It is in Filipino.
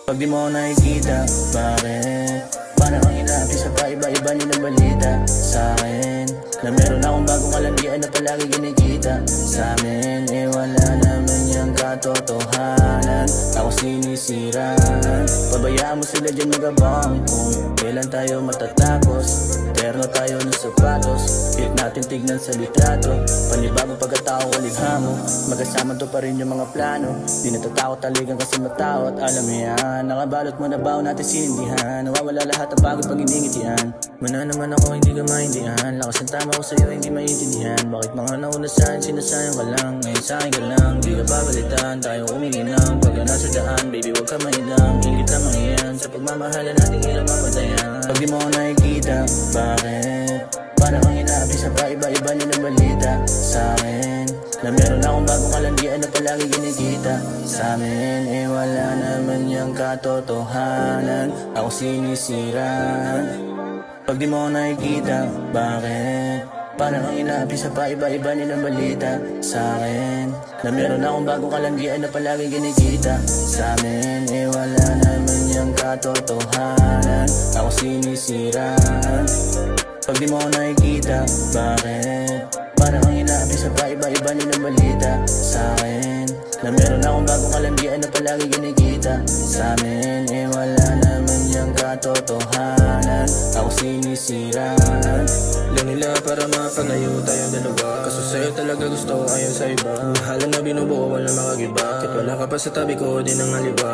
Pag di mo nakikita, bakit? Parang ang inaapis sa paiba-iba nilang balita sa'kin, na meron akong bagong kalandian na palagi kinikita sa'min. Eh wala naman yung katotohanan, ako sinisiraan. Pabayaan mo sila dyan magabang kung kailan tayo matatapos. Terno tayo ng sapatos, hit natin tignan sa litrato. Panibagong pagkatao kaligha mo, magkasama to pa rin yung mga plano. Di natatakot taligan kasi matao at alam mo yan. Nakabalot mo na baon natin sinindihan, nawawala lahat ang pagod pag iningitian. Muna naman ako hindi ka maintindihan, lakas ng tama ko sa'yo hindi maintindihan. Bakit mga nauna sa'kin sinasayang ka lang, ngayon sa'kin ka lang, di ka babalitan. Tayo umiginang pagka nasa daan, baby wag ka mainang. Ingit lamang iyan, sa pagmamahala natin ilang mapatayan. Pag di mo ako nakikita, bakit? Parang ang inaapis sa paiba-iba nilang balita sa'kin, na meron akong bagong kalandian na palagi kinikita sa'min. Eh wala naman yung katotohanan, ako sinisiraan. Pag di mo ako nakikita, bakit? Parang ang inaapis sa paiba-iba nilang balita sa'kin, na meron akong bagong kalandian na palagi kinikita sa'min. Eh wala naman yung katotohanan, ako sinisiraan. Pag di mo ako nakikita, bakit? Parang ang inaapis sa paiba-iba nilang balita sa'kin, na meron akong bagong kalandian na palagi kinikita sa'min. Eh wala naman yung katotohanan, ako sinisiraan. Lang nila para mapalayo tayong dalawa, kaso sa'yo talaga gusto ayaw sa iba. Mahalan na binubuo wala makagiba, kahit wala ka pa sa tabi ko di nang haliwa.